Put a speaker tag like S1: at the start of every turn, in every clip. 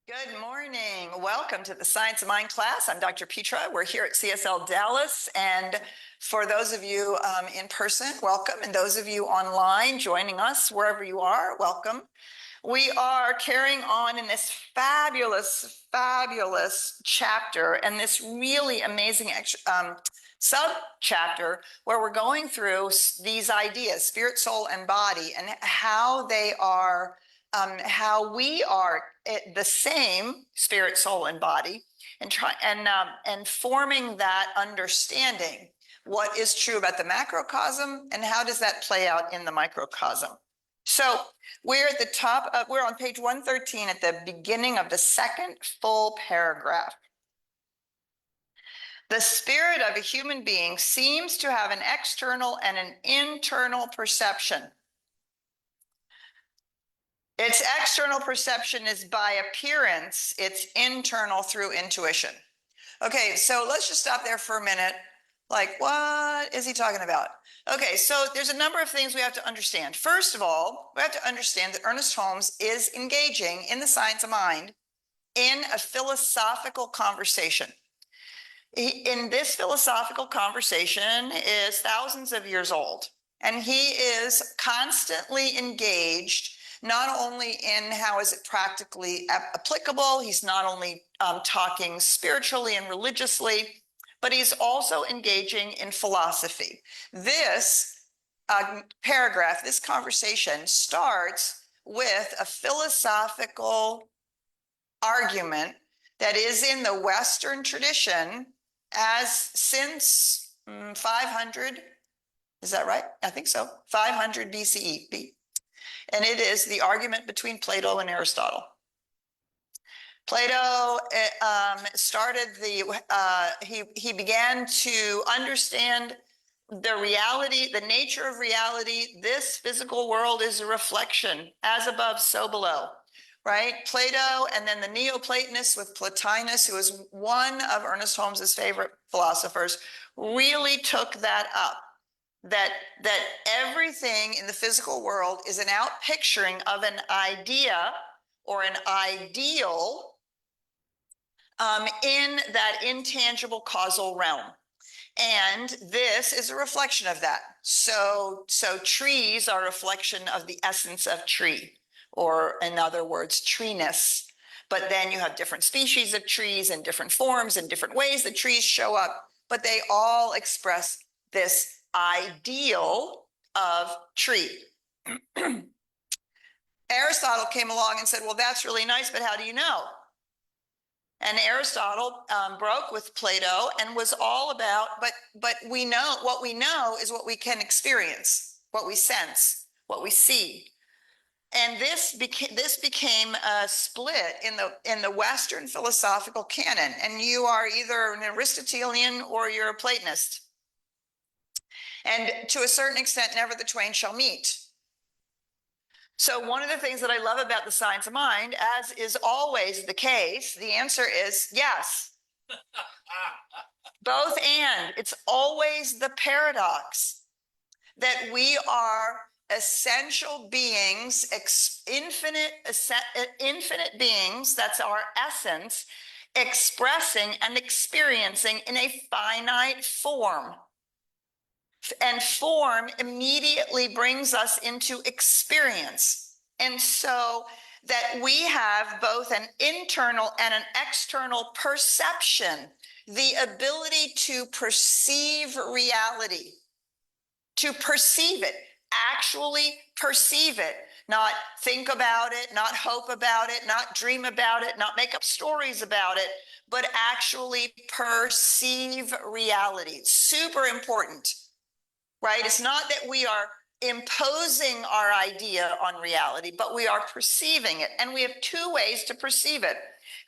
S1: Good morning. Welcome to the Science of Mind class. I'm Dr. Petra. We're here at CSLDallas. And for those of you in person, welcome. And those of you online joining us, wherever you are, welcome. We are carrying on in this fabulous chapter and this really amazing sub-chapter where we're going through these ideas, spirit, soul, and body, and how they are how we are the same spirit, soul, and body, and forming that understanding. What is true about the macrocosm, and how does that play out in the microcosm? So we're at the top of, we're on page 113 at the beginning of the second full paragraph. The spirit of a human being seems to have an external and an internal perception. Its external perception is by appearance, its internal through intuition. Okay, so let's just stop there for a minute. Like, what is he talking about? Okay, so there's a number of things we have to understand. First of all, we have to understand that Ernest Holmes is engaging in the science of mind in a philosophical conversation. In this philosophical conversation is thousands of years old, and he is constantly engaged not only in how is it practically applicable, he's not only talking spiritually and religiously, but he's also engaging in philosophy. This paragraph, this conversation starts with a philosophical argument that is in the Western tradition as since 500, is that right? I think so, 500 BCE. And it is the argument between Plato and Aristotle. Plato started he began to understand the reality, the nature of reality. This physical world is a reflection, as above, so below, right? Plato, and then the Neoplatonists with Plotinus, who is one of Ernest Holmes's favorite philosophers, really took that up. That everything in the physical world is an outpicturing of an idea or an ideal in that intangible causal realm. And this is a reflection of that. So trees are a reflection of the essence of tree, or in other words, treeness. But then you have different species of trees and different forms and different ways that trees show up, but they all express this ideal of tree. Aristotle came along and said, well, that's really nice, but how do you know? And Aristotle broke with Plato and was all about, but we know, what we know is what we can experience, what we sense, what we see. And this became a split in the Western philosophical canon. And you are either an Aristotelian or you're a Platonist. And to a certain extent, never the twain shall meet. So one of the things that I love about the science of mind, as is always the case, the answer is yes. Both and. It's always the paradox that we are essential beings, infinite beings, that's our essence, expressing and experiencing in a finite form. And form immediately brings us into experience. And so that we have both an internal and an external perception, the ability to perceive reality, to perceive it, actually perceive it, not think about it, not hope about it, not dream about it, not make up stories about it, but actually perceive reality. Super important. Right? It's not that we are imposing our idea on reality, but we are perceiving it. And we have two ways to perceive it.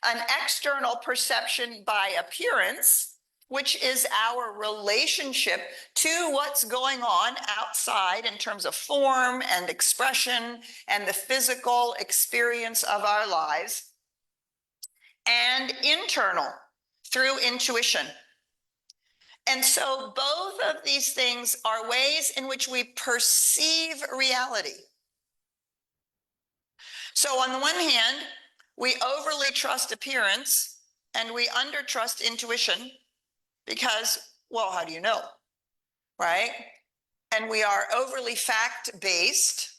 S1: An external perception by appearance, which is our relationship to what's going on outside in terms of form and expression and the physical experience of our lives. And internal, through intuition. And so both of these things are ways in which we perceive reality. So on the one hand, We overly trust appearance and we undertrust intuition because, well, how do you know? Right? And we are overly fact-based.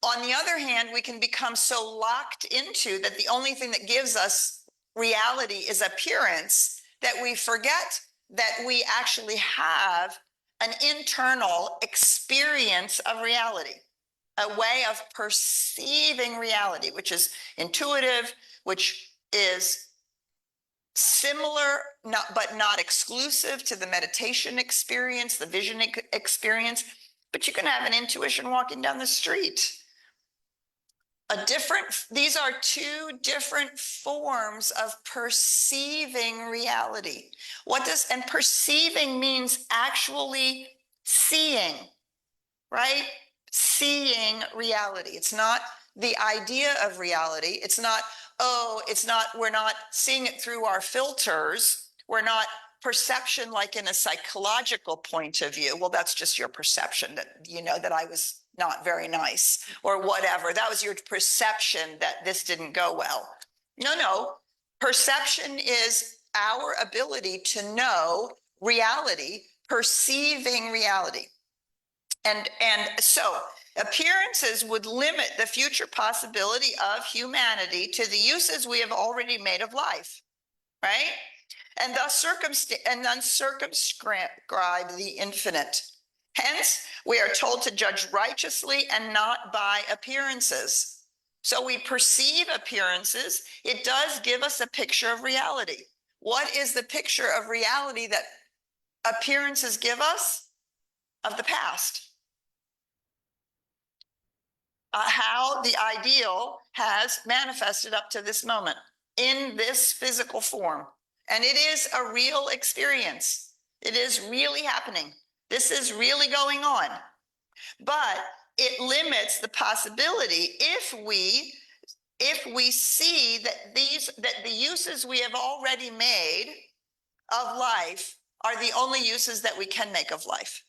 S1: On the other hand, we can become so locked into that the only thing that gives us reality is appearance that we forget that we actually have an internal experience of reality, a way of perceiving reality, which is intuitive, which is similar, but not exclusive to the meditation experience, the vision experience. But you can have an intuition walking down the street. These are two different forms of perceiving reality. And perceiving means actually seeing, right? Seeing reality. It's not the idea of reality. It's not, we're not seeing it through our filters. We're not perception like in a psychological point of view. Well, that's just your perception that, that I was not very nice or whatever. That was your perception that this didn't go well. No. Perception is our ability to know reality, perceiving reality. And so appearances would limit the future possibility of humanity to the uses we have already made of life, right? And thus circumscribe the infinite. Hence, we are told to judge righteously and not by appearances. So we perceive appearances. It does give us a picture of reality. What is the picture of reality that appearances give us? Of the past. How the ideal has manifested up to this moment in this physical form. And it is a real experience. It is really happening. This is really going on. But it limits the possibility if we see that the uses we have already made of life are the only uses that we can make of life.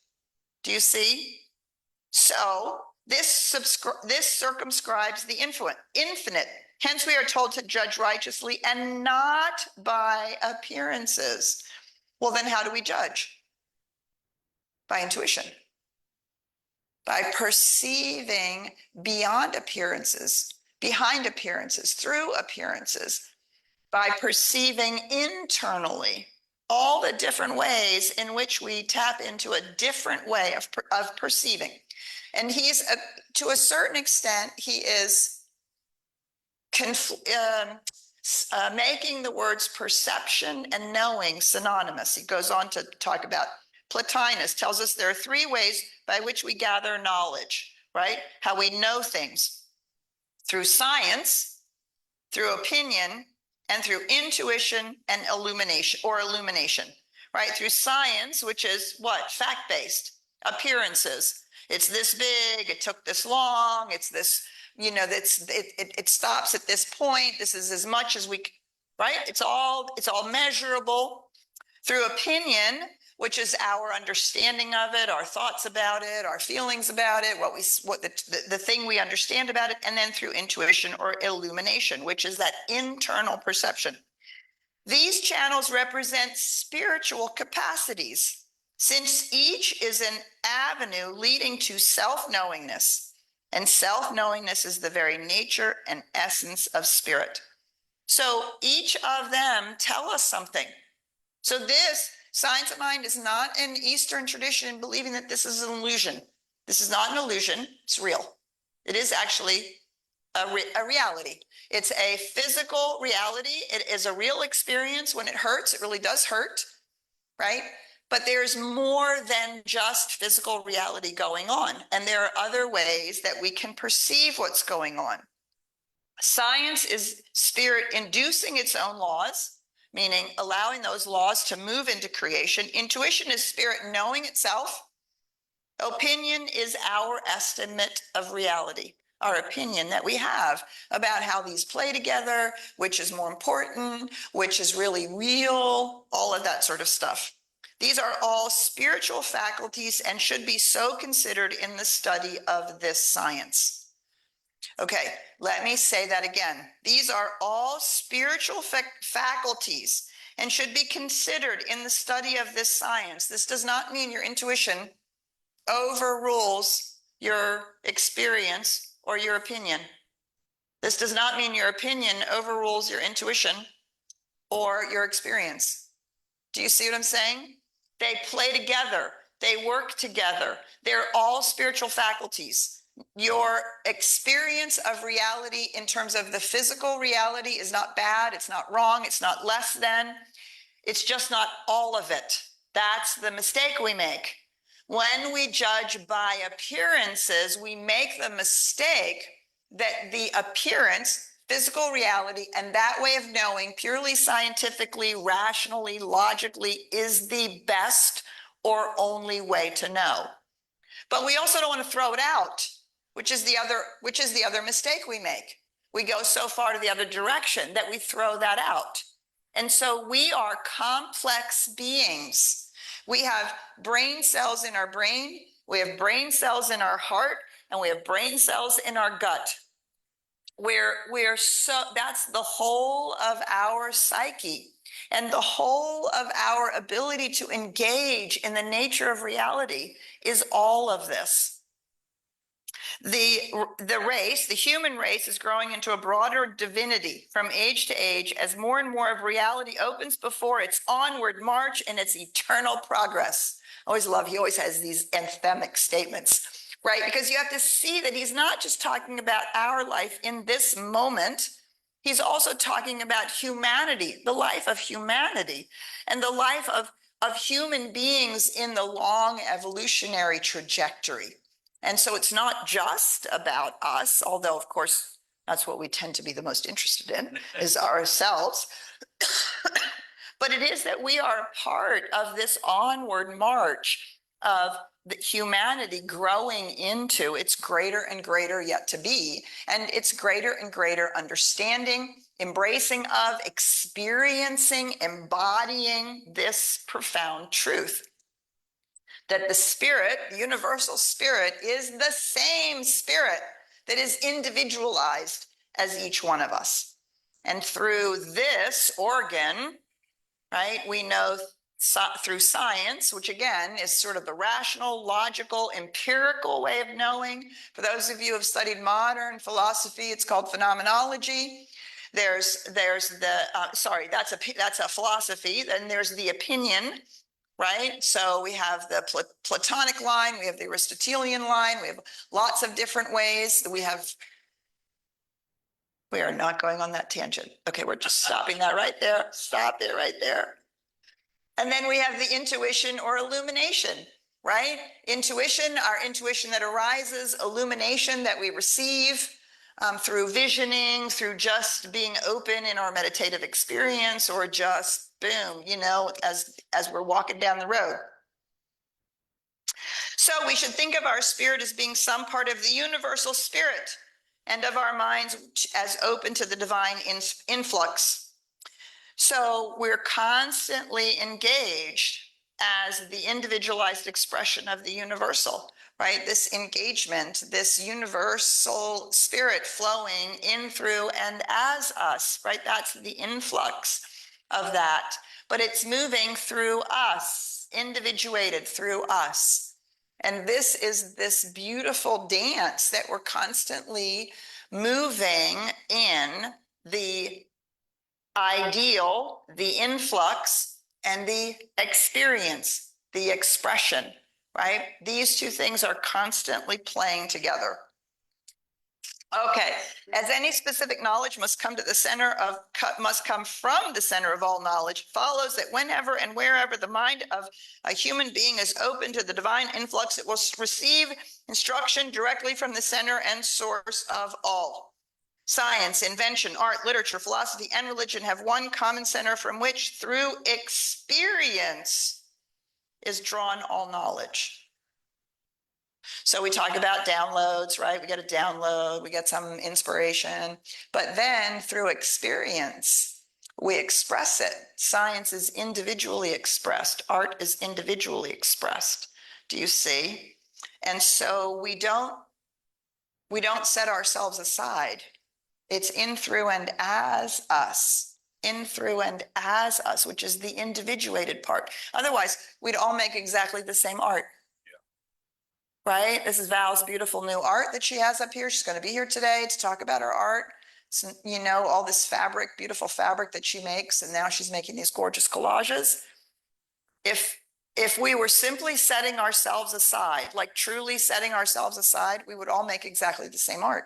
S1: Do you see? So this circumscribes the infinite. Hence, we are told to judge righteously and not by appearances. Well, then how do we judge? By intuition. By perceiving beyond appearances, behind appearances, through appearances. By perceiving internally all the different ways in which we tap into a different way of perceiving. And to a certain extent, he is making the words perception and knowing synonymous. He goes on to talk about Plotinus tells us there are three ways by which we gather knowledge, right? How we know things: through science, through opinion, and through intuition and illumination, right? Through science, which is what? Fact-based, appearances. It's this big, it took this long, it's this, it stops at this point, this is as much as we, right? It's all measurable. Through opinion, which is our understanding of it, our thoughts about it, our feelings about it, the thing we understand about it, and then through intuition or illumination, which is that internal perception. These channels represent spiritual capacities, since each is an avenue leading to self-knowingness, and self-knowingness is the very nature and essence of spirit. So each of them tell us something. So this science of mind is not an Eastern tradition believing that this is an illusion. This is not an illusion. It's real. It is actually a reality. It's a physical reality. It is a real experience. When it hurts, it really does hurt, right? But there's more than just physical reality going on. And there are other ways that we can perceive what's going on. Science is spirit inducing its own laws, meaning allowing those laws to move into creation. Intuition is spirit knowing itself. Opinion is our estimate of reality, our opinion that we have about how these play together, which is more important, which is really real, all of that sort of stuff. These are all spiritual faculties and should be so considered in the study of this science. Okay, let me say that again. These are all spiritual faculties and should be considered in the study of this science. This does not mean your intuition overrules your experience or your opinion. This does not mean your opinion overrules your intuition or your experience. Do you see what I'm saying? They play together. They work together. They're all spiritual faculties. Your experience of reality in terms of the physical reality is not bad. It's not wrong. It's not less than. It's just not all of it. That's the mistake we make. When we judge by appearances, we make the mistake that the appearance, physical reality, and that way of knowing purely scientifically, rationally, logically is the best or only way to know. But we also don't want to throw it out, which is the other mistake we make. We go so far to the other direction that we throw that out. And so we are complex beings. We have brain cells in our brain, we have brain cells in our heart, and we have brain cells in our gut. That's the whole of our psyche and the whole of our ability to engage in the nature of reality is all of this. The human race is growing into a broader divinity from age to age as more and more of reality opens before its onward march and its eternal progress. He always has these anthemic statements, right? Because you have to see that he's not just talking about our life in this moment. He's also talking about humanity, the life of humanity, and the life of human beings in the long evolutionary trajectory. And so it's not just about us, although, of course, that's what we tend to be the most interested in, is ourselves. But it is that we are a part of this onward march of the humanity growing into its greater and greater yet to be, and its greater and greater understanding, embracing of, experiencing, embodying this profound truth. That the spirit, the universal spirit, is the same spirit that is individualized as each one of us. And through this organ, right, we know through science, which again is sort of the rational, logical, empirical way of knowing. For those of you who have studied modern philosophy, it's called phenomenology. That's a philosophy. Then there's the opinion, right? So we have the Platonic line, we have the Aristotelian line, we have lots of different ways. We are not going on that tangent. Okay, we're just stopping that right there. Stop it right there. And then we have the intuition or illumination, right? Intuition, our intuition that arises, illumination that we receive through visioning, through just being open in our meditative experience, or just boom, as we're walking down the road. So we should think of our spirit as being some part of the universal spirit, and of our minds as open to the divine influx. So we're constantly engaged as the individualized expression of the universal, right? This engagement, this universal spirit flowing in, through, and as us, right? That's the influx of that. But it's moving through us, individuated through us. And this is this beautiful dance that we're constantly moving in, the ideal, the influx, and the experience, the expression, right? These two things are constantly playing together. Okay, as any specific knowledge must come from the center of all knowledge, follows that whenever and wherever the mind of a human being is open to the divine influx, it will receive instruction directly from the center and source of all. Science, invention, art, literature, philosophy, and religion have one common center from which, through experience, is drawn all knowledge. So we talk about downloads, right? We get a download, we get some inspiration, but then through experience, we express it. Science is individually expressed. Art is individually expressed. Do you see? And so we don't We don't set ourselves aside. It's in, through, and as us. In, through, and as us, which is the individuated part. Otherwise, we'd all make exactly the same art. Yeah. Right? This is Val's beautiful new art that she has up here. She's going to be here today to talk about her art. So, you know, all this fabric, beautiful fabric that she makes, and now she's making these gorgeous collages. If we were simply setting ourselves aside, like truly setting ourselves aside, we would all make exactly the same art.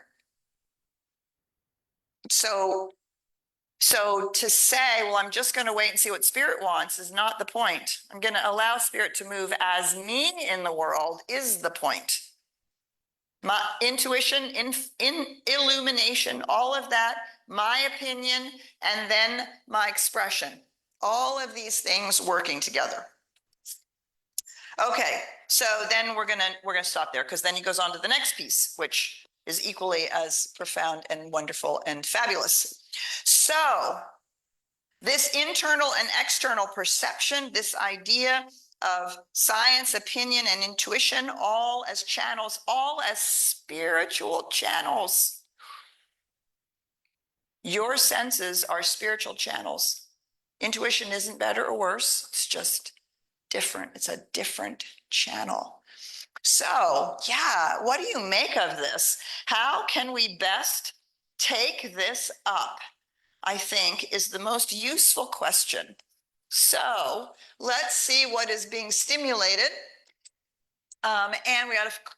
S1: So to say, well, I'm just going to wait and see what spirit wants is not the point. I'm going to allow spirit to move as me in the world is the point. My intuition, in illumination, all of that, my opinion, and then my expression. All of these things working together. Okay, so then we're gonna stop there, because then he goes on to the next piece, which is equally as profound and wonderful and fabulous. So this internal and external perception, this idea of science, opinion, and intuition, all as channels, all as spiritual channels. Your senses are spiritual channels. Intuition isn't better or worse, it's just different. It's a different channel. So, yeah, what do you make of this? How can we best take this up? I think is the most useful question. So let's see what is being stimulated. And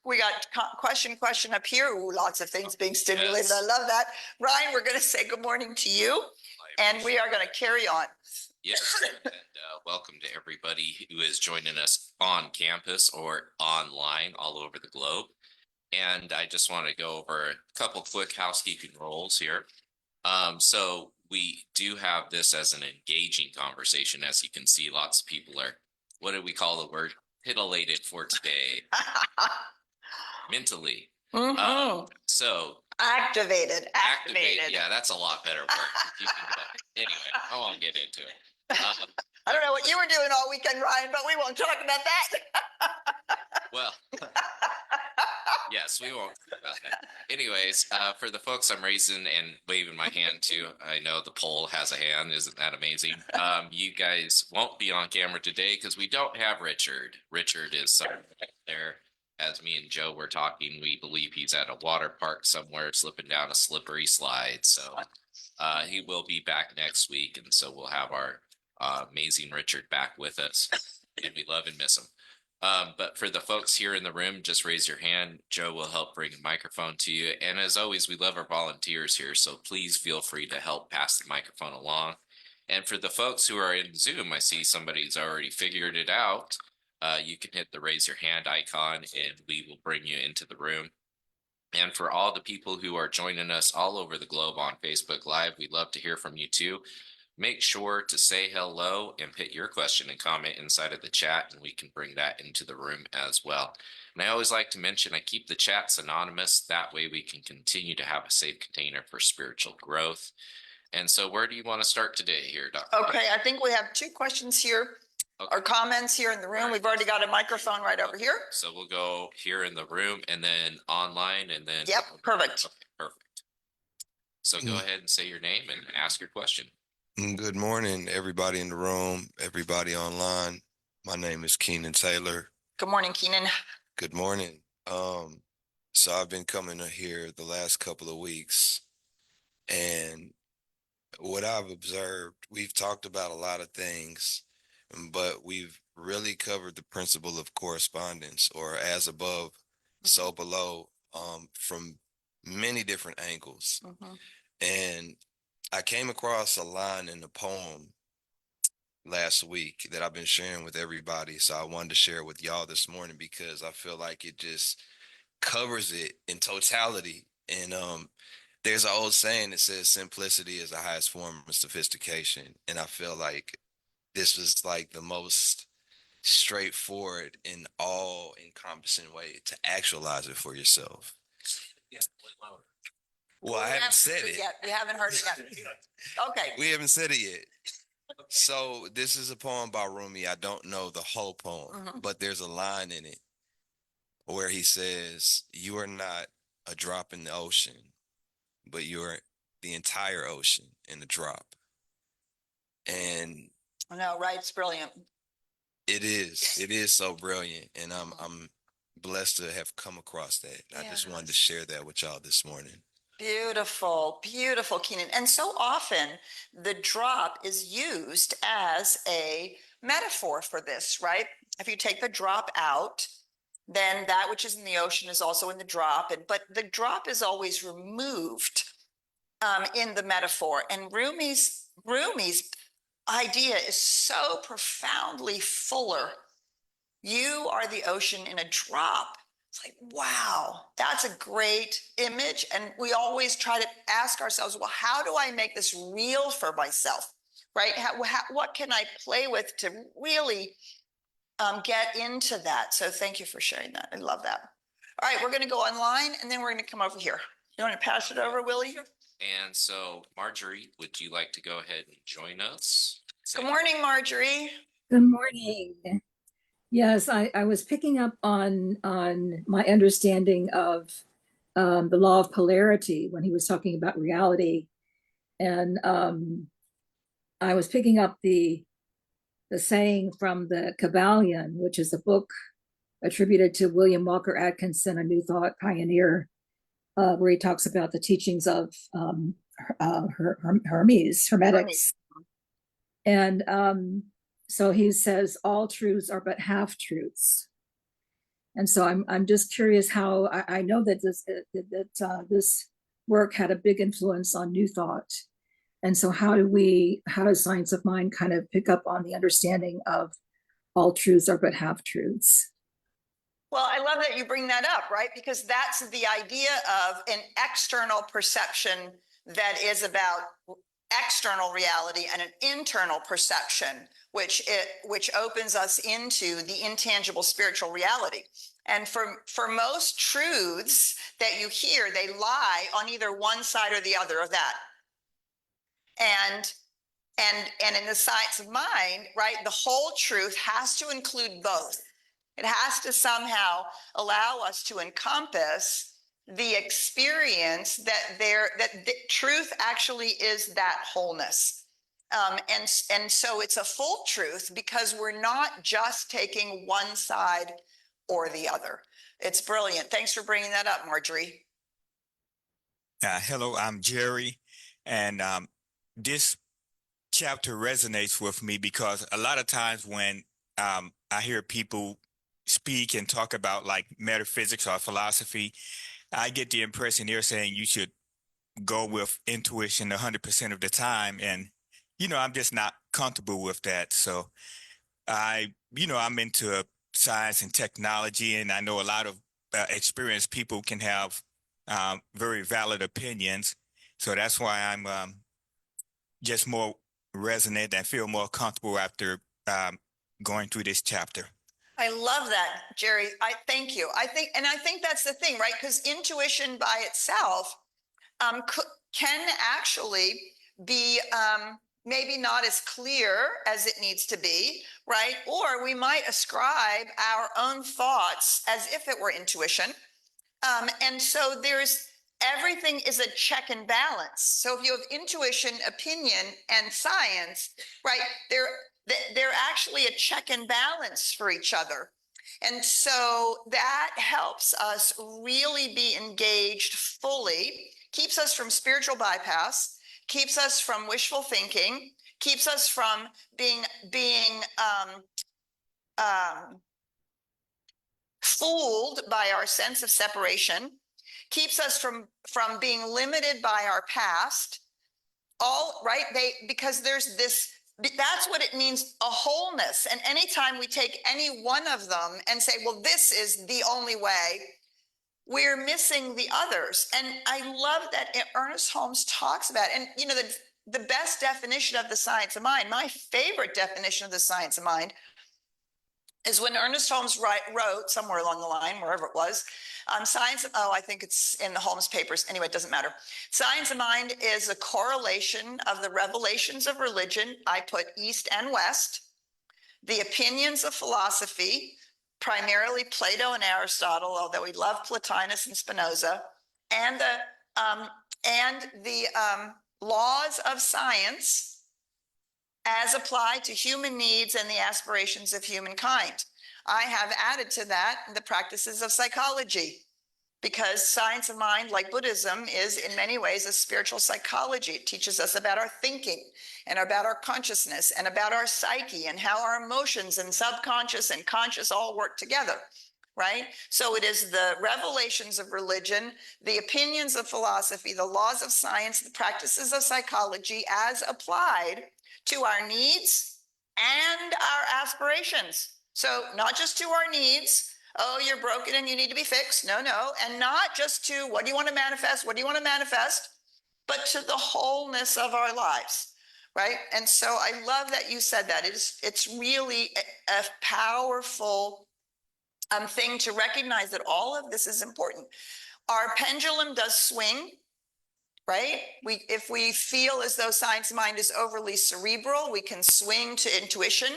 S1: we got question up here. Ooh, lots of things being stimulated. Yes. I love that. Ryan, we're going to say good morning to you, and we are going to carry on.
S2: Yes, and welcome to everybody who is joining us on campus or online all over the globe. And I just want to go over a couple quick housekeeping rules here. So we do have this as an engaging conversation. As you can see, lots of people are, what do we call the word? Titillated for today. Mentally. Mm-hmm. So
S1: activated.
S2: Yeah, that's a lot better word. Anyway, I won't get into it.
S1: I don't know what you were doing all weekend, Ryan, but we won't talk about that.
S2: Well, yes, we won't talk about that. Anyways, for the folks I'm raising and waving my hand to, I know the poll has a hand. Isn't that amazing? You guys won't be on camera today because we don't have Richard. Richard is somewhere there. As me and Joe were talking, we believe he's at a water park somewhere slipping down a slippery slide. So he will be back next week. And so we'll have our amazing Richard back with us. And we love and miss him. But for the folks here in the room, just raise your hand. Joe will help bring a microphone to you. And as always, we love our volunteers here. So please feel free to help pass the microphone along. And for the folks who are in Zoom, I see somebody's already figured it out. You can hit the raise your hand icon and we will bring you into the room. And for all the people who are joining us all over the globe on Facebook Live, we'd love to hear from you too. Make sure to say hello and put your question and comment inside of the chat, and we can bring that into the room as well. And I always like to mention I keep the chats anonymous. That way we can continue to have a safe container for spiritual growth. And so where do you want to start today here, Dr.?
S1: Okay, I think we have two questions here. Okay. Or comments here in the room. Right. We've already got a microphone right over here.
S2: So we'll go here in the room and then online and then.
S1: Yep, perfect.
S2: Okay, perfect. So go ahead and say your name and ask your question.
S3: Good morning, everybody in the room, everybody online. My name is Keenan Taylor.
S1: Good morning, Keenan.
S3: Good morning. So I've been coming here the last couple of weeks, and what I've observed, we've talked about a lot of things, but we've really covered the principle of correspondence, or as above, so below, from many different angles. Mm-hmm. And I came across a line in the poem last week that I've been sharing with everybody. So I wanted to share it with y'all this morning because I feel like it just covers it in totality. And there's an old saying that says simplicity is the highest form of sophistication. And I feel like this was like the most straightforward and all encompassing way to actualize it for yourself. Yeah. Well, I haven't said it
S1: yet. We haven't heard it yet. Okay.
S3: We haven't said it yet. So this is a poem by Rumi. I don't know the whole poem, but there's a line in it where he says, "You are not a drop in the ocean, but you're the entire ocean in a drop. And
S1: I know, right? It's brilliant.
S3: it is so brilliant. And I'm blessed to have come across that. I just wanted to share that with y'all this morning.
S1: Beautiful, beautiful, Keenan. And so often the drop is used as a metaphor for this, right? If you take the drop out, then that which is in the ocean is also in the drop. But the drop is always removed in the metaphor. And Rumi's idea is so profoundly fuller. You are the ocean in a drop. It's like, wow, that's a great image. And we always try to ask ourselves, well, how do I make this real for myself? Right? What can I play with to really get into that? So thank you for sharing that. I love that. All right, we're going to go online and then we're going to come over here. You want to pass it over, Willie?
S2: And so, Marjorie, would you like to go ahead and join us?
S1: Good morning, Marjorie.
S4: Good morning. Yes, I was picking up on my understanding of the law of polarity when he was talking about reality, and I was picking up the saying from the Kabbalion, which is a book attributed to William Walker Atkinson, a New Thought pioneer, where he talks about the teachings of Hermetics, and so he says all truths are but half truths. And so I'm just curious how I know that this work had a big influence on New Thought. And so how does Science of Mind kind of pick up on the understanding of all truths are but half truths?
S1: Well, I love that you bring that up, right? Because that's the idea of an external perception that is about external reality and an internal perception, which opens us into the intangible spiritual reality. And for most truths that you hear, they lie on either one side or the other of that. And in the Science of Mind, right, the whole truth has to include both. It has to somehow allow us to encompass the experience that the truth actually is that wholeness. And so it's a full truth because we're not just taking one side or the other. It's brilliant. Thanks for bringing that up, Marjorie.
S5: Hello, I'm Jerry, and this chapter resonates with me because a lot of times when I hear people speak and talk about like metaphysics or philosophy, I get the impression they're saying you should go with intuition 100% of the time. And, I'm just not comfortable with that. So I'm into science and technology, and I know a lot of experienced people can have very valid opinions. So that's why I'm just more resonant and feel more comfortable after going through this chapter.
S1: I love that, Jerry. I thank you. I think that's the thing, right? Because intuition by itself can actually be maybe not as clear as it needs to be, right? Or we might ascribe our own thoughts as if it were intuition. And so everything is a check and balance. So if you have intuition, opinion, and science, right, they're actually a check and balance for each other. And so that helps us really be engaged fully, keeps us from spiritual bypass, keeps us from wishful thinking, keeps us from being fooled by our sense of separation, keeps us from being limited by our past. All right, because there's this, that's what it means, a wholeness. And anytime we take any one of them and say, well, this is the only way, we're missing the others. And I love that Ernest Holmes talks about, and the best definition of the Science of Mind, my favorite definition of the Science of Mind, is when Ernest Holmes wrote somewhere along the line, wherever it was, I think it's in the Holmes papers. Anyway, it doesn't matter. Science of Mind is a correlation of the revelations of religion. I put East and West, the opinions of philosophy, primarily Plato and Aristotle, although we love Plotinus and Spinoza, and the laws of science as applied to human needs and the aspirations of humankind. I have added to that the practices of psychology, because science of mind, like Buddhism, is in many ways a spiritual psychology. It teaches us about our thinking and about our consciousness and about our psyche and how our emotions and subconscious and conscious all work together, right? So it is the revelations of religion, the opinions of philosophy, the laws of science, the practices of psychology as applied to our needs and our aspirations. So not just to our needs, oh, you're broken and you need to be fixed. No, no. And not just to what do you want to manifest? What do you want to manifest? But to the wholeness of our lives, right? And so I love that you said that. It's really a powerful thing to recognize that all of this is important. Our pendulum does swing, right? If we feel as though science mind is overly cerebral, we can swing to intuition.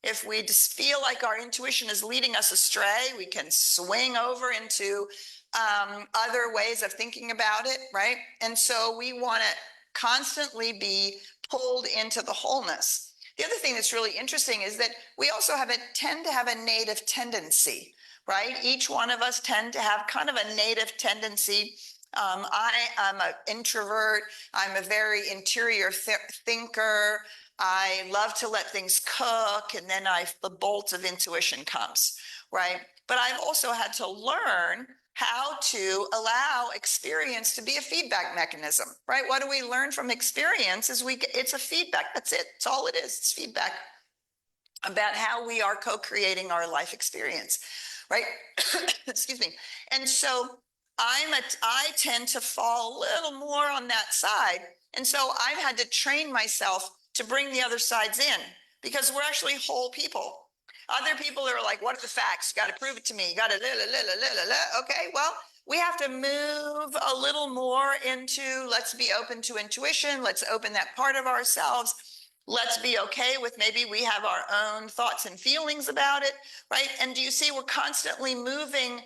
S1: If we just feel like our intuition is leading us astray, we can swing over into other ways of thinking about it, right? And so we want to constantly be pulled into the wholeness. The other thing that's really interesting is that we also tend to have a native tendency, right? Each one of us tend to have kind of a native tendency. I am an introvert. I'm a very interior thinker. I love to let things cook, and then the bolt of intuition comes, right? But I've also had to learn how to allow experience to be a feedback mechanism, right? What do we learn from experience it's a feedback. That's it. It's all it is. It's feedback about how we are co-creating our life experience, right? Excuse me. And so I tend to fall a little more on that side. And so I've had to train myself to bring the other sides in, because we're actually whole people. Other people are like, what are the facts? You got to prove it to me. You got to okay, well, we have to move a little more into, let's be open to intuition. Let's open that part of ourselves. Let's be okay with maybe we have our own thoughts and feelings about it, right? And do you see we're constantly moving?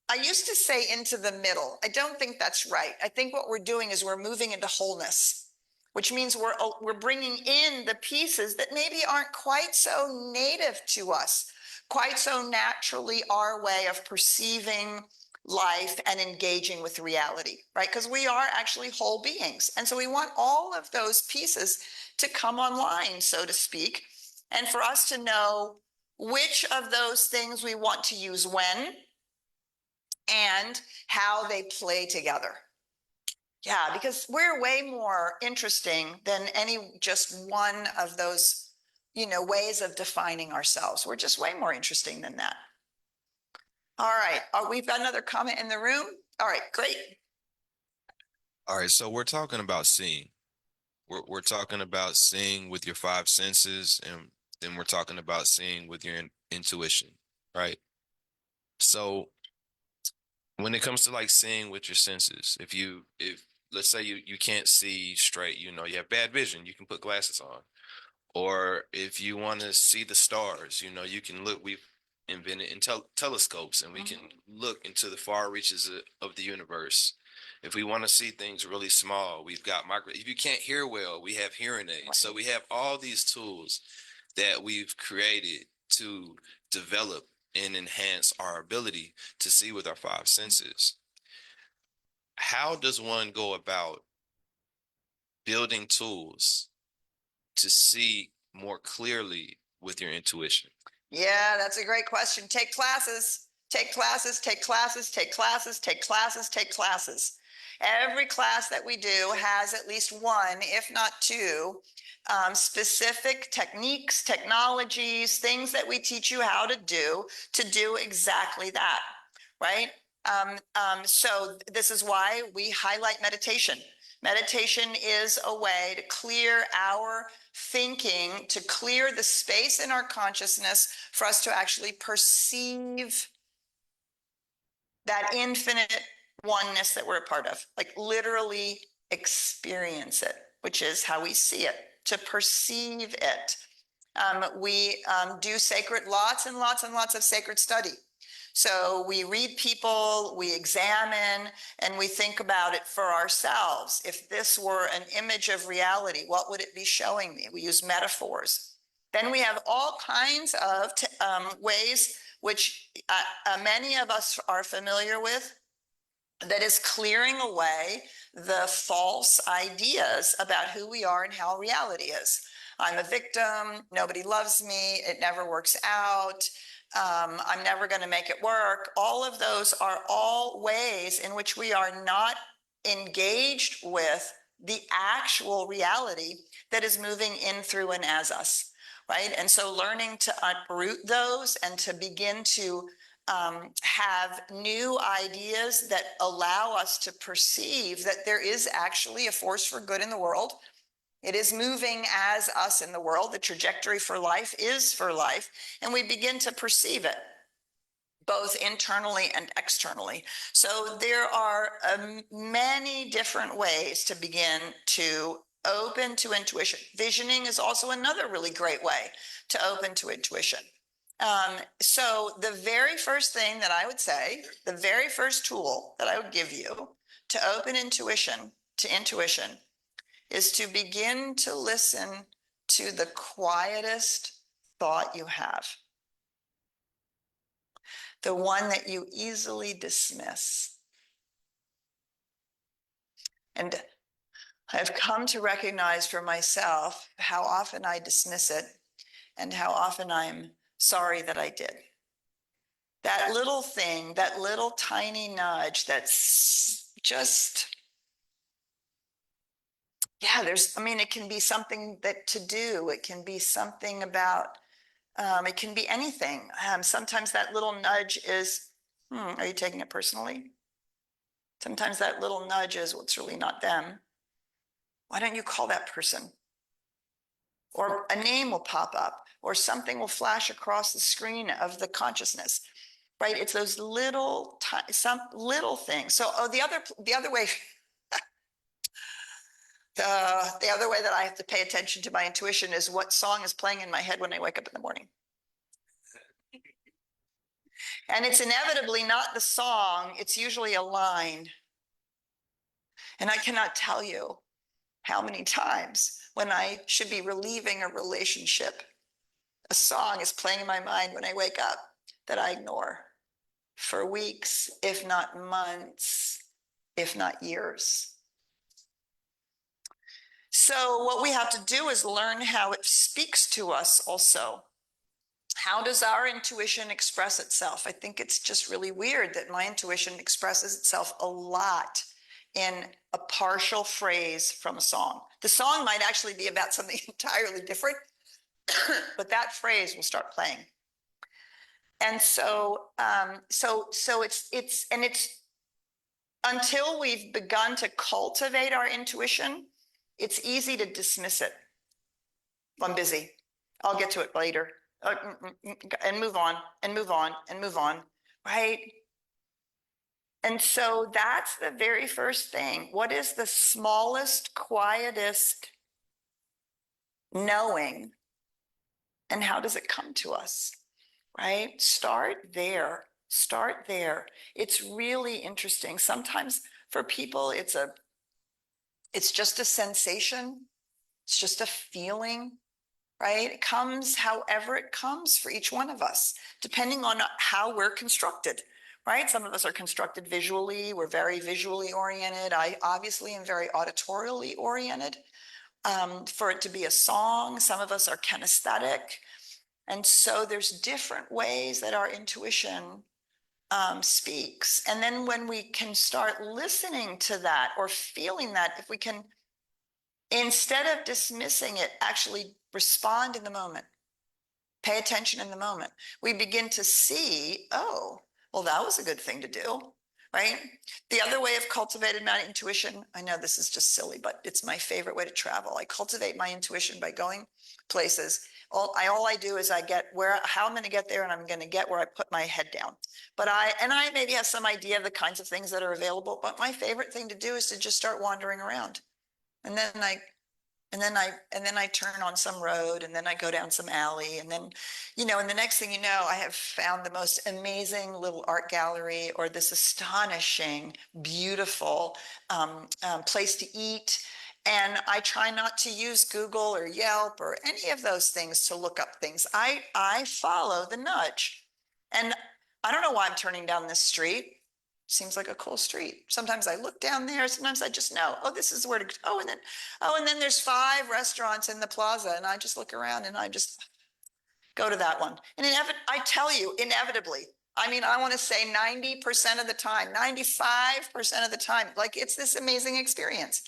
S1: I used to say into the middle. I don't think that's right. I think what we're doing is we're moving into wholeness, which means we're bringing in the pieces that maybe aren't quite so native to us, quite so naturally our way of perceiving life and engaging with reality, right? Because we are actually whole beings. And so we want all of those pieces to come online, so to speak, and for us to know which of those things we want to use when and how they play together. Yeah, because we're way more interesting than any just one of those, ways of defining ourselves. We're just way more interesting than that. All right. We've got another comment in the room. All right, great.
S3: All right, so we're talking about seeing. We're talking about seeing with your five senses, and then we're talking about seeing with your intuition, right? So when it comes to like seeing with your senses, if let's say you can't see straight, you have bad vision, you can put glasses on. Or if you want to see the stars, you can look. We've invented telescopes, and we can look into the far reaches of the universe. If we want to see things really small, we've got if you can't hear well, we have hearing aids. So we have all these tools that we've created to develop and enhance our ability to see with our five senses. How does one go about building tools to see more clearly with your intuition?
S1: Yeah, that's a great question. Take classes, take classes, take classes, take classes, take classes, take classes. Every class that we do has at least one, if not two, specific techniques, technologies, things that we teach you how to do exactly that, right? So this is why we highlight meditation. Meditation is a way to clear our thinking, to clear the space in our consciousness for us to actually perceive that infinite oneness that we're a part of, like literally experience it, which is how we see it, to perceive it. We do lots and lots and lots of sacred study. So we read people, we examine, and we think about it for ourselves. If this were an image of reality, what would it be showing me? We use metaphors. Then we have all kinds of ways which many of us are familiar with, that is clearing away the false ideas about who we are and how reality is. I'm a victim, nobody loves me, it never works out, I'm never going to make it work. All of those are all ways in which we are not engaged with the actual reality that is moving in, through, and as us, right? And so learning to uproot those and to begin to have new ideas that allow us to perceive that there is actually a force for good in the world. It is moving as us in the world. The trajectory for life is for life, and we begin to perceive it both internally and externally. So there are many different ways to begin to open to intuition. Visioning is also another really great way to open to intuition. So the very first thing that I would say, the very first tool that I would give you to open intuition to intuition is to begin to listen to the quietest thought you have, the one that you easily dismiss. And I've come to recognize for myself how often I dismiss it and how often I'm sorry that I did. That little thing, that little tiny nudge that's just, yeah, it can be something that to do. It can be something about, it can be anything. Sometimes that little nudge is, are you taking it personally? Sometimes that little nudge is, well, it's really not them. Why don't you call that person? Or a name will pop up, or something will flash across the screen of the consciousness, right? It's those little, some little things. So, the other way, the other way that I have to pay attention to my intuition is what song is playing in my head when I wake up in the morning. And it's inevitably not the song, it's usually a line. And I cannot tell you how many times when I should be relieving a relationship, a song is playing in my mind when I wake up that I ignore for weeks, if not months, if not years. So what we have to do is learn how it speaks to us also. How does our intuition express itself? I think it's just really weird that my intuition expresses itself a lot in a partial phrase from a song. The song might actually be about something entirely different, but that phrase will start playing. And so, it's until we've begun to cultivate our intuition, it's easy to dismiss it. I'm busy. I'll get to it later. And move on, and move on, and move on, right? And so that's the very first thing. What is the smallest, quietest knowing? And how does it come to us, right? Start there. Start there. It's really interesting. Sometimes for people, it's just a sensation. It's just a feeling, right? It comes however it comes for each one of us, depending on how we're constructed, right? Some of us are constructed visually. We're very visually oriented. I obviously am very auditorially oriented. For it to be a song, some of us are kinesthetic. And so there's different ways that our intuition speaks. And then when we can start listening to that or feeling that, if we can, instead of dismissing it, actually respond in the moment, pay attention in the moment, we begin to see, oh, well, that was a good thing to do, right? The other way of cultivated my intuition, I know this is just silly, but it's my favorite way to travel. I cultivate my intuition by going places. All I do is I get how I'm going to get there, and I'm going to get where I put my head down. But I maybe have some idea of the kinds of things that are available, but my favorite thing to do is to just start wandering around. And then And then I turn on some road, and then I go down some alley, and then, and the next thing you know, I have found the most amazing little art gallery or this astonishing, beautiful place to eat. And I try not to use Google or Yelp or any of those things to look up things. I follow the nudge. And I don't know why I'm turning down this street. Seems like a cool street. Sometimes I look down there. Sometimes I just know, oh, this is where to go. And then there's 5 restaurants in the plaza, and I just look around and I just go to that one. And I tell you, inevitably, I mean, I want to say 90% of the time, 95% of the time, like it's this amazing experience.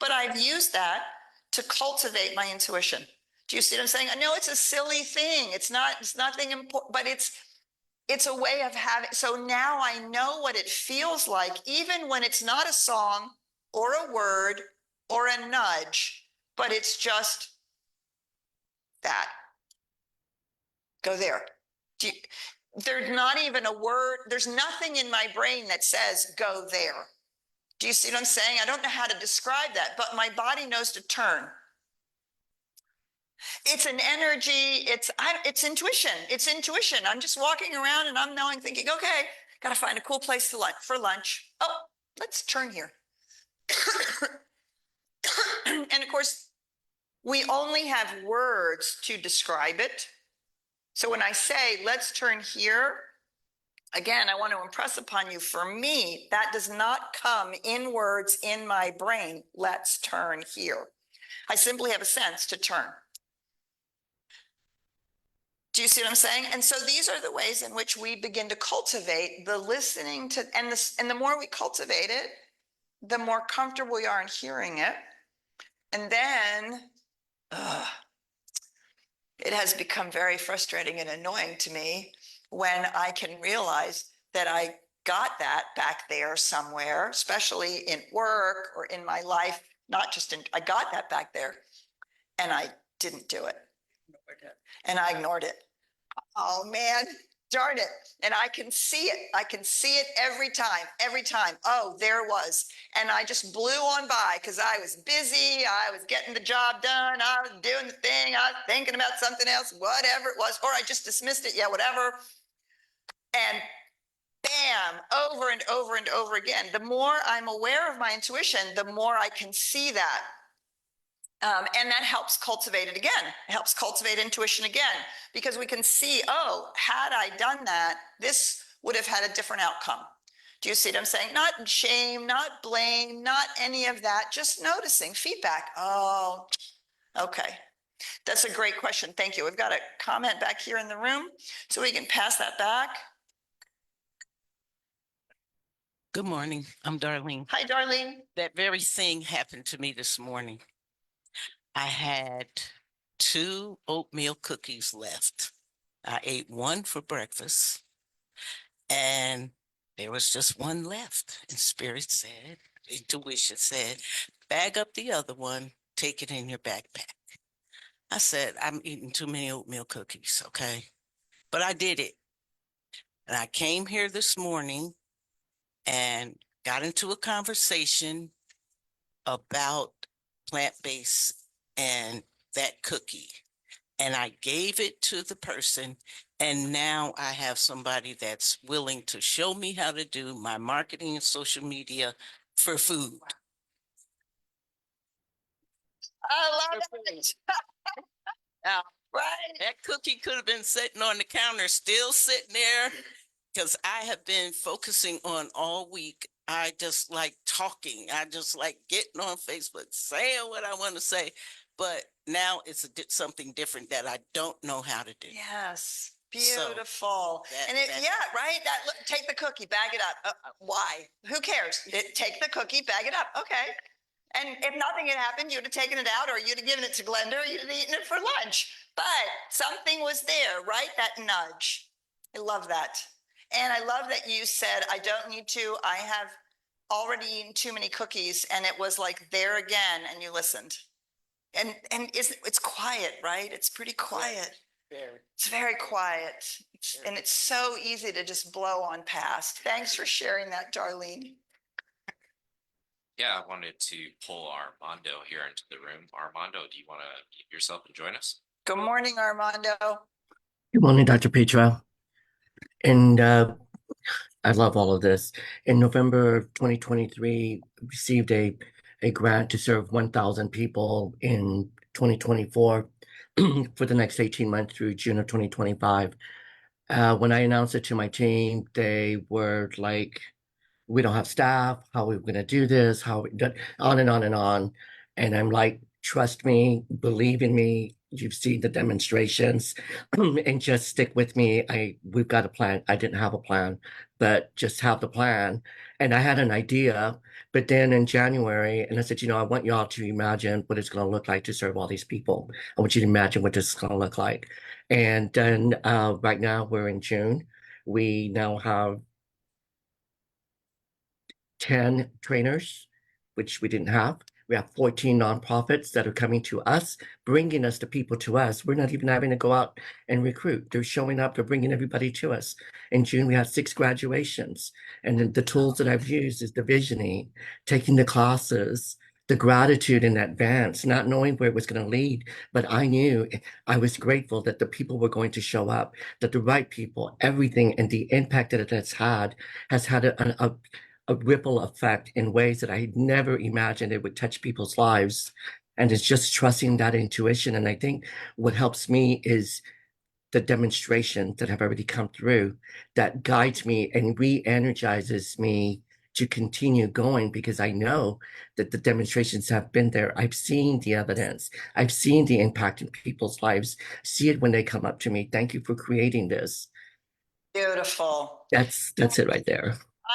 S1: But I've used that to cultivate my intuition. Do you see what I'm saying? I know it's a silly thing. It's nothing important, but it's a way of having, so now I know what it feels like, even when it's not a song or a word or a nudge, but it's just that. Go there. There's not even a word, there's nothing in my brain that says, go there. Do you see what I'm saying? I don't know how to describe that, but my body knows to turn. It's an energy. It's intuition. It's intuition. I'm just walking around and I'm knowing, thinking, okay, got to find a cool place for lunch. Oh, let's turn here. And of course, we only have words to describe it. So when I say, let's turn here, again, I want to impress upon you, for me, that does not come in words in my brain. Let's turn here. I simply have a sense to turn. Do you see what I'm saying? And so these are the ways in which we begin to cultivate the listening to, and the more we cultivate it, the more comfortable we are in hearing it. And then it has become very frustrating and annoying to me when I can realize that I got that back there somewhere, especially in work or in my life, I got that back there and I didn't do it. And I ignored it. Oh man, darn it. And I can see it. I can see it every time. Oh, there it was. And I just blew on by because I was busy. I was getting the job done. I was doing the thing. I was thinking about something else, whatever it was, or I just dismissed it. Yeah, whatever. And bam, over and over and over again. The more I'm aware of my intuition, the more I can see that. And that helps cultivate it again. It helps cultivate intuition again, because we can see, oh, had I done that, this would have had a different outcome. Do you see what I'm saying? Not shame, not blame, not any of that, just noticing feedback. Oh, okay. That's a great question. Thank you. We've got a comment back here in the room, so we can pass that back.
S6: Good morning. I'm Darlene.
S1: Hi, Darlene.
S6: That very thing happened to me this morning. I had 2 oatmeal cookies left. I ate one for breakfast, and there was just one left. And Spirit said, intuition said, bag up the other one, take it in your backpack. I said, I'm eating too many oatmeal cookies, okay? But I did it. And I came here this morning and got into a conversation about plant-based and that cookie. And I gave it to the person. And now I have somebody that's willing to show me how to do my marketing and social media for food.
S1: I love it.
S6: Now,
S1: Right.
S6: that cookie could have been sitting on the counter, still sitting there, because I have been focusing on all week. I just like talking. I just like getting on Facebook, saying what I want to say. But now it's something different that I don't know how to do.
S1: Yes.
S6: So,
S1: Beautiful. Yeah, right. Take the cookie, bag it up. Why? Who cares? Take the cookie, bag it up. Okay. And if nothing had happened, you'd have taken it out, or you'd have given it to Glenda, or you'd have eaten it for lunch. But something was there, right? That nudge. I love that. And I love that you said, I don't need to. I have already eaten too many cookies. And it was like there again, and you listened. And it's quiet, right? It's pretty quiet. It's very quiet. And it's so easy to just blow on past. Thanks for sharing that, Darlene.
S2: Yeah, I wanted to pull Armando here into the room. Armando, do you want to mute yourself and join us?
S1: Good morning, Armando.
S7: Good morning, Dr. Petra. And I love all of this. In November of 2023, received a grant to serve 1,000 people in 2024 for the next 18 months through June of 2025. When I announced it to my team, they were like, we don't have staff. How are we going to do this? How on and on and on. And I'm like, trust me, believe in me. You've seen the demonstrations and just stick with me. We've got a plan. I didn't have a plan, but just have the plan. And I had an idea, but then in January, and I said, I want y'all to imagine what it's going to look like to serve all these people. I want you to imagine what this is going to look like. And then right now we're in June. We now have 10 trainers, which we didn't have. We have 14 nonprofits that are coming to us, bringing us the people to us. We're not even having to go out and recruit. They're showing up, they're bringing everybody to us. In June, we had 6 graduations. And then the tools that I've used is the visioning, taking the classes, the gratitude in advance, not knowing where it was going to lead. But I knew, I was grateful that the people were going to show up, that the right people, everything, and the impact that it has had a ripple effect in ways that I had never imagined it would touch people's lives. And it's just trusting that intuition. And I think what helps me is the demonstrations that have already come through that guides me and re-energizes me to continue going, because I know that the demonstrations have been there. I've seen the evidence. I've seen the impact in people's lives. See it when they come up to me. Thank you for creating this.
S1: Beautiful.
S7: That's it right there.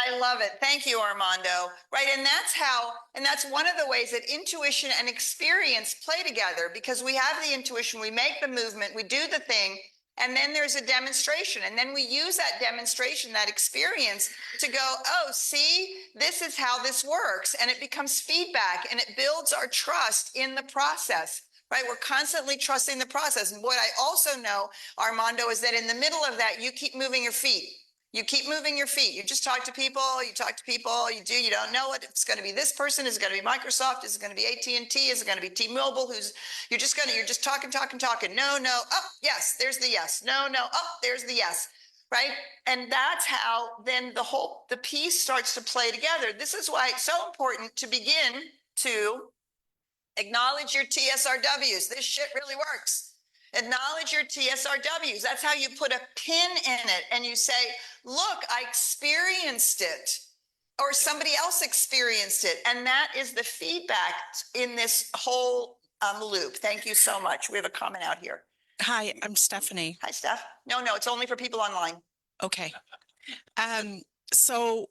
S1: I love it. Thank you, Armando. Right. And that's one of the ways that intuition and experience play together, because we have the intuition, we make the movement, we do the thing, and then there's a demonstration. And then we use that demonstration, that experience to go, oh, see, this is how this works. And it becomes feedback and it builds our trust in the process. Right. We're constantly trusting the process. And what I also know, Armando, is that in the middle of that, you keep moving your feet. You keep moving your feet. You just talk to people, you don't know it. It's going to be this person. Is it going to be Microsoft? Is it going to be AT&T? Is it going to be T-Mobile? You're just talking. No. Oh, yes, there's the yes. No. Oh, there's the yes. Right. And that's how then the piece starts to play together. This is why it's so important to begin to acknowledge your TSRWs. This shit really works. Acknowledge your TSRWs. That's how you put a pin in it and you say, look, I experienced it, or somebody else experienced it. And that is the feedback in this whole loop. Thank you so much. We have a comment out here.
S8: Hi, I'm Stephanie.
S1: Hi, Steph. No, it's only for people online.
S8: Okay. So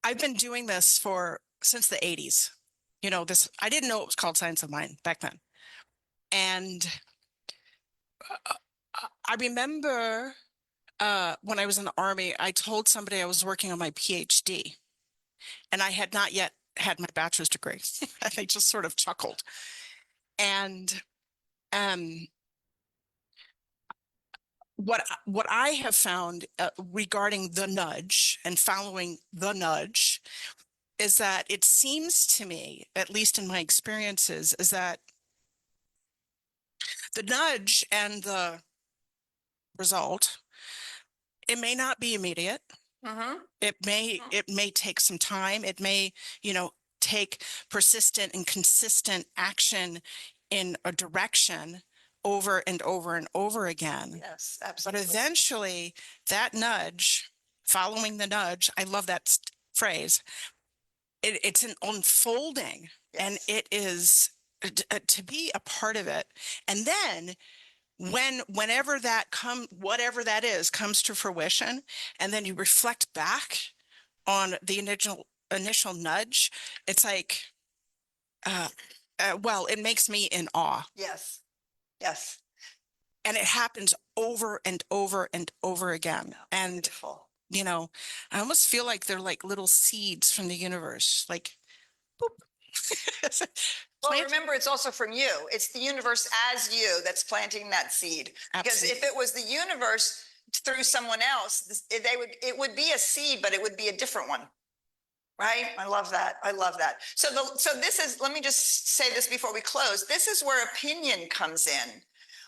S8: I've been doing this since the 80s. I didn't know it was called Science of Mind back then. And I remember when I was in the Army, I told somebody I was working on my PhD, and I had not yet had my bachelor's degree. And they just sort of chuckled. And what I have found regarding the nudge and following the nudge is that it seems to me, at least in my experiences, is that the nudge and the result, it may not be immediate. It may take some time. It may, take persistent and consistent action in a direction over and over and over again.
S1: Yes, absolutely.
S8: But eventually that nudge, following the nudge, I love that phrase. It's an unfolding, yes. And it is to be a part of it. And then whenever whatever that is, comes to fruition, and then you reflect back on the initial nudge, it's like, it makes me in awe.
S1: Yes.
S8: And it happens over and over and over again. And,
S1: beautiful.
S8: I almost feel like they're like little seeds from the universe, like, boop.
S1: Well, remember, it's also from you. It's the universe as you that's planting that seed. Because if it was the universe through someone else, it would be a seed, but it would be a different one. Right? I love that. I love that. So this is, let me just say this before we close. This is where opinion comes in,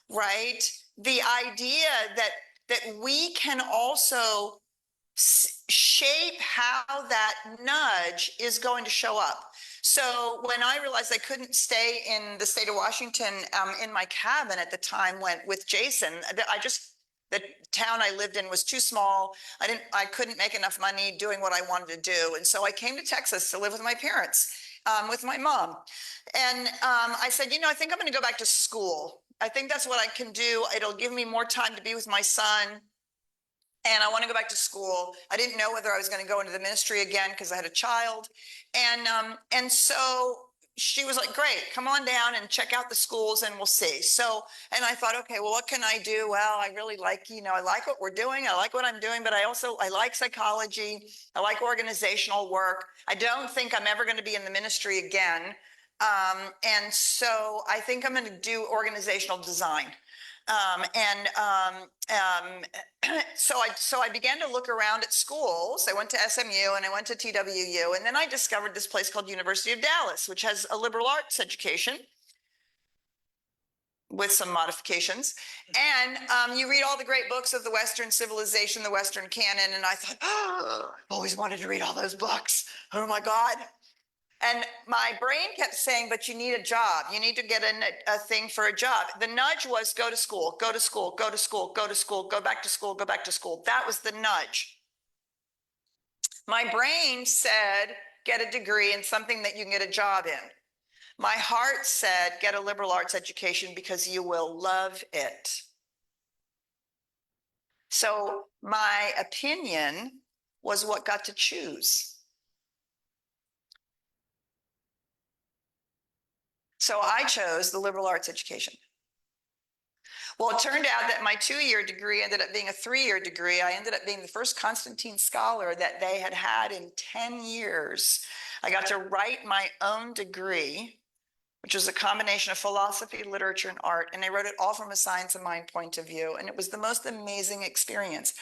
S1: right? The idea that we can also shape how that nudge is going to show up. So when I realized I couldn't stay in the state of Washington, in my cabin at the time with Jason, the town I lived in was too small. I couldn't make enough money doing what I wanted to do. And so I came to Texas to live with my parents, with my mom. And I said, I think I'm going to go back to school. I think that's what I can do. It'll give me more time to be with my son. And I want to go back to school. I didn't know whether I was going to go into the ministry again because I had a child. And so she was like, great, come on down and check out the schools and we'll see. So, and I thought, okay, well, what can I do? Well, I really like, I like what we're doing. I like what I'm doing, but I like psychology. I like organizational work. I don't think I'm ever going to be in the ministry again. And so I think I'm going to do organizational design. So I began to look around at schools. I went to SMU and I went to TWU, and then I discovered this place called University of Dallas, which has a liberal arts education with some modifications. And you read all the great books of the Western civilization, the Western canon, and I thought, oh, I've always wanted to read all those books. Oh my God. And my brain kept saying, but you need a job. You need to get a thing for a job. The nudge was go to school, go to school, go to school, go to school, go back to school, go back to school. That was the nudge. My brain said, get a degree in something that you can get a job in. My heart said, get a liberal arts education because you will love it. So my opinion was what got to choose. So I chose the liberal arts education. Well, it turned out that my 2-year degree ended up being a 3-year degree. I ended up being the first Constantine scholar that they had in 10 years. I got to write my own degree, which was a combination of philosophy, literature, and art. And I wrote it all from a science of mind point of view. And it was the most amazing experience.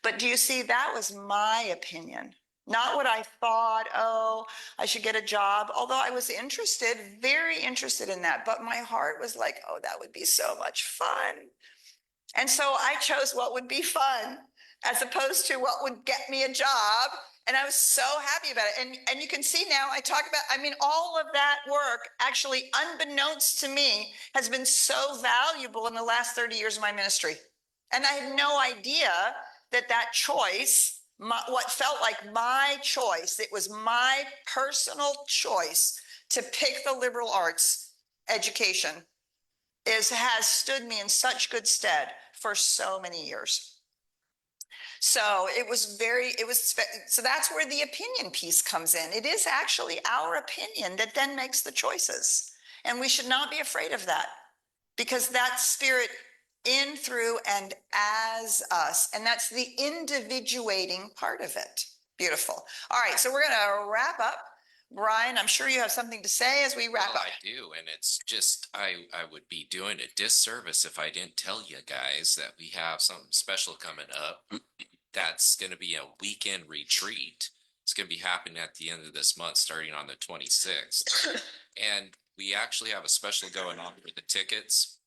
S1: But do you see, that was my opinion. Not what I thought, oh, I should get a job. Although I was interested, very interested in that. But my heart was like, oh, that would be so much fun. And so I chose what would be fun as opposed to what would get me a job. And I was so happy about it. And you can see now I talk about, all of that work actually, unbeknownst to me, has been so valuable in the last 30 years of my ministry. And I had no idea that choice, what felt like my choice, it was my personal choice to pick the liberal arts education, has stood me in such good stead for so many years. So so that's where the opinion piece comes in. It is actually our opinion that then makes the choices. And we should not be afraid of that, because that's spirit in, through, and as us. And that's the individuating part of it. Beautiful. All right, so we're going to wrap up. Brian, I'm sure you have something to say as we wrap up.
S2: I do, and it's just, I would be doing a disservice if I didn't tell you guys that we have something special coming up. That's going to be a weekend retreat. It's going to be happening at the end of this month, starting on the 26th. And we actually have a special going on with the tickets,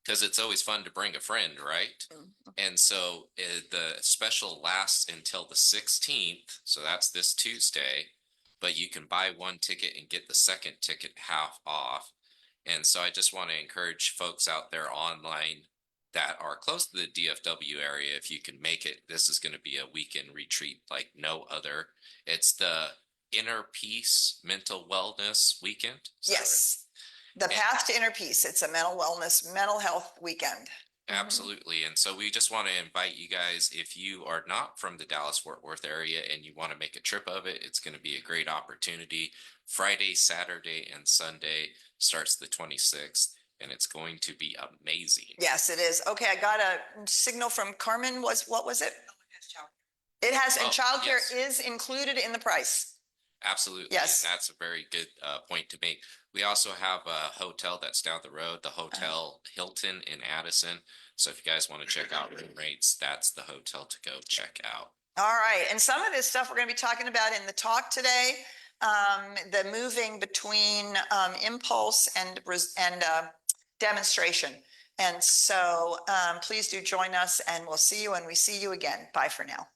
S2: because it's always fun to bring a friend, right? And so the special lasts until the 16th. So that's this Tuesday, but you can buy one ticket and get the second ticket half off. And so I just want to encourage folks out there online that are close to the DFW area, if you can make it, this is going to be a weekend retreat like no other. It's the Inner Peace Mental Wellness Weekend.
S1: Yes. The Path to Inner Peace. It's a mental wellness, mental health weekend.
S2: Absolutely. And so we just want to invite you guys, if you are not from the Dallas-Fort Worth area and you want to make a trip of it, it's going to be a great opportunity. Friday, Saturday, and Sunday starts the 26th, and it's going to be amazing.
S1: Yes, it is. Okay, I got a signal from Carmen. What was it? It has, and childcare is included in the price.
S2: Absolutely.
S1: Yes.
S2: And that's a very good point to make. We also have a hotel that's down the road, the Hotel Hilton in Addison. So if you guys want to check out room rates, that's the hotel to go check out.
S1: All right, and some of this stuff we're going to be talking about in the talk today, the moving between impulse and demonstration. And so please do join us, and we'll see you when we see you again. Bye for now.